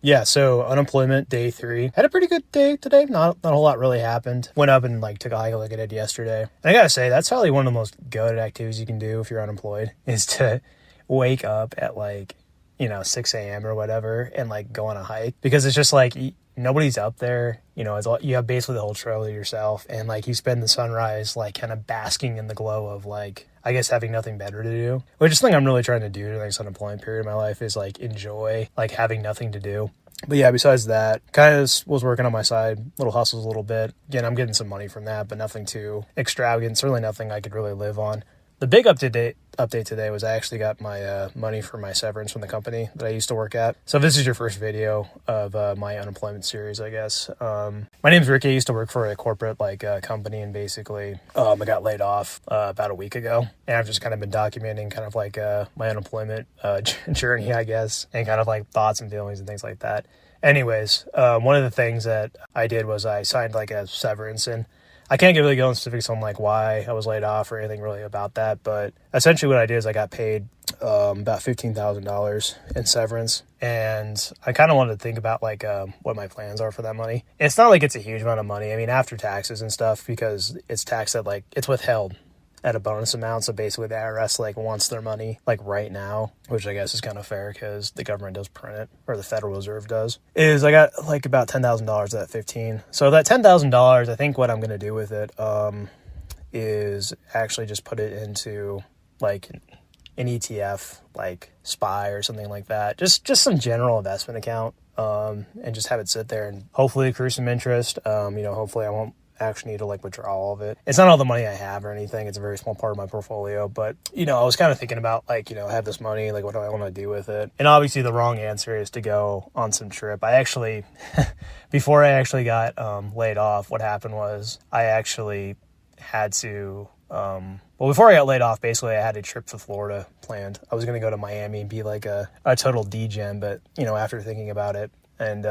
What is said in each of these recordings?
Yeah, so unemployment day 3. Had a pretty good day today. Not a whole lot really happened. Went up and like took a hike like I did yesterday. And I gotta say, that's probably one of the most goated activities you can do if you're unemployed, is to wake up at like, 6 a.m. or whatever and like go on a hike. Because it's just like nobody's up there. It's all, you have basically the whole trail to yourself, and like you spend the sunrise like kind of basking in the glow of like, I guess, having nothing better to do, which is something I'm really trying to do during this unemployment period of my life, is like enjoy like having nothing to do. But yeah, besides that, kind of was working on my side, little hustles a little bit. Again, I'm getting some money from that, but nothing too extravagant. Certainly nothing I could really live on. The big update today was I actually got my money for my severance from the company that I used to work at. So if this is your first video of my unemployment series, I guess. My name's Ricky. I used to work for a corporate company, and basically I got laid off about a week ago. And I've just kind of been documenting kind of like my unemployment journey, I guess, and kind of like thoughts and feelings and things like that. Anyways, one of the things that I did was I signed like a severance, and I can't really go into specifics on like why I was laid off or anything really about that, but essentially what I did is I got paid about $15,000 in severance, and I kind of wanted to think about like what my plans are for that money. It's not like it's a huge amount of money. I mean, after taxes and stuff, because it's taxed at like, it's withheld at a bonus amount. So basically the IRS like wants their money like right now, which I guess is kind of fair because the government does print it, or the Federal Reserve does. Is I got like about $10,000 of that 15. So that $10,000, I think what I'm going to do with it is actually just put it into like an ETF, like SPY or something like that. Just some general investment account, and just have it sit there and hopefully accrue some interest. Hopefully I won't actually need to like withdraw all of it. It's not all the money I have or anything. It's a very small part of my portfolio, but I was kind of thinking about like, I have this money, like what do I want to do with it? And obviously the wrong answer is to go on some trip. I actually, before I actually got laid off, what happened was I actually had to, before I got laid off, basically I had a trip to Florida planned. I was going to go to Miami and be like a total degen, but after thinking about it, and,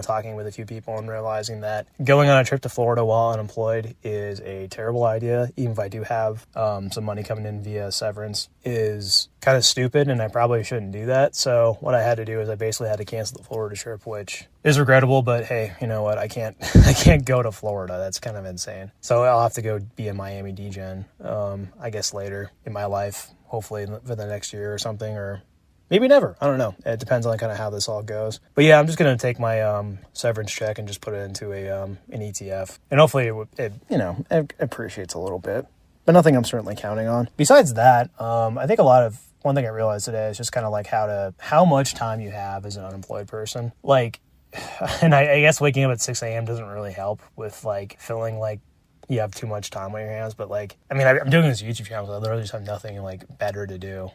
talking with a few people and realizing that going on a trip to Florida while unemployed is a terrible idea, even if I do have some money coming in via severance, is kind of stupid, and I probably shouldn't do that. So what I had to do is I basically had to cancel the Florida trip, which is regrettable, but hey, you know what? I can't go to Florida. That's kind of insane. So I'll have to go be a Miami degen, I guess later in my life, hopefully for the next year or something, or maybe never. I don't know. It depends on kind of how this all goes. But yeah, I'm just going to take my severance check and just put it into an ETF. And hopefully it appreciates a little bit. But nothing I'm certainly counting on. Besides that, I think one thing I realized today is just kind of like how much time you have as an unemployed person. Like, and I guess waking up at 6 a.m. doesn't really help with like feeling like you have too much time on your hands. But like, I mean, I'm doing this YouTube channel, so I literally just have nothing like better to do.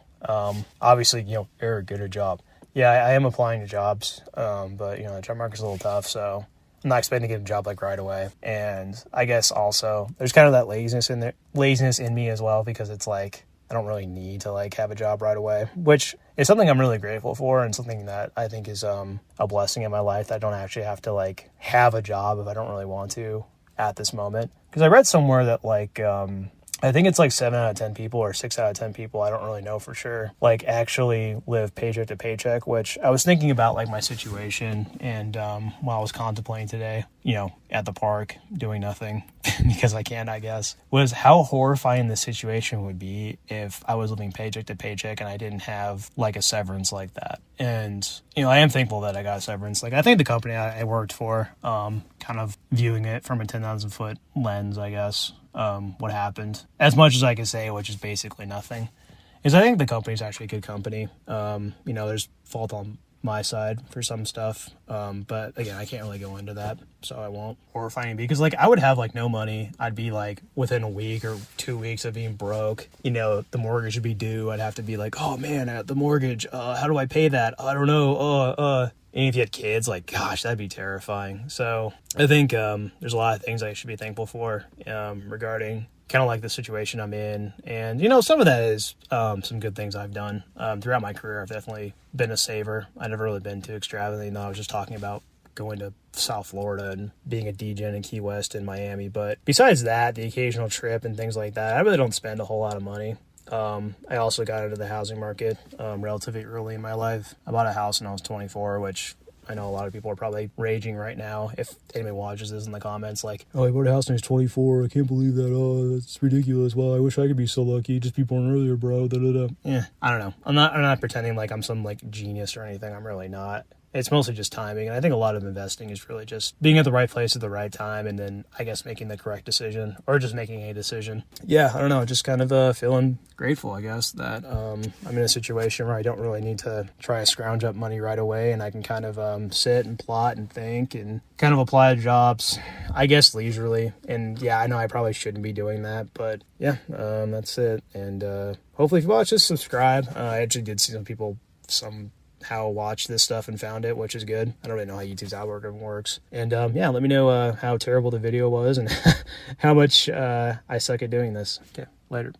Obviously, you're good at a job. Yeah, I am applying to jobs, but the job market's a little tough, so I'm not expecting to get a job like right away. And I guess also there's kind of that laziness in me as well, because it's like I don't really need to like have a job right away, which is something I'm really grateful for, and something that I think is a blessing in my life, that I don't actually have to like have a job if I don't really want to at this moment. Because I read somewhere that like I think it's like 7 out of 10 people or 6 out of 10 people, I don't really know for sure, like actually live paycheck to paycheck, which I was thinking about like my situation, and while I was contemplating today, at the park doing nothing because I can, I guess, was how horrifying the situation would be if I was living paycheck to paycheck and I didn't have like a severance like that. And, I am thankful that I got a severance. Like, I think the company I worked for, kind of viewing it from a 10,000 foot lens, I guess, what happened, as much as I can say, which is basically nothing, is I think the company's actually a good company. There's fault on my side for some stuff, but again, I can't really go into that, so I won't. Horrifying, because like I would have like no money. I'd be like within a week or 2 weeks of being broke. The mortgage would be due. I'd have to be like, oh man, the mortgage, how do I pay that? I don't know. And if you had kids, like, gosh, that'd be terrifying. So I think there's a lot of things I should be thankful for regarding kind of like the situation I'm in. And, some of that is some good things I've done. Throughout my career, I've definitely been a saver. I've never really been too extravagant. I was just talking about going to South Florida and being a degen in Key West and Miami. But besides that, the occasional trip and things like that, I really don't spend a whole lot of money. I also got into the housing market relatively early in my life. I bought a house when I was 24, which I know a lot of people are probably raging right now if anybody watches this in the comments like, oh, I bought a house when I was 24. I can't believe that. Oh, that's ridiculous. Well, I wish I could be so lucky. Just be born earlier, bro. Da, da, da. Yeah, I don't know. I'm not pretending like I'm some like genius or anything. I'm really not. It's mostly just timing. And I think a lot of investing is really just being at the right place at the right time and then I guess making the correct decision or just making a decision. Yeah, I don't know. Just kind of feeling grateful, I guess, that I'm in a situation where I don't really need to try to scrounge up money right away and I can kind of sit and plot and think and kind of apply to jobs, I guess, leisurely. And yeah, I know I probably shouldn't be doing that, but yeah, that's it. And hopefully if you watch this, subscribe. I actually did see some people somehow watch this stuff and found it, which is good. I don't really know how YouTube's algorithm works. And yeah, let me know how terrible the video was and how much I suck at doing this. Okay, later.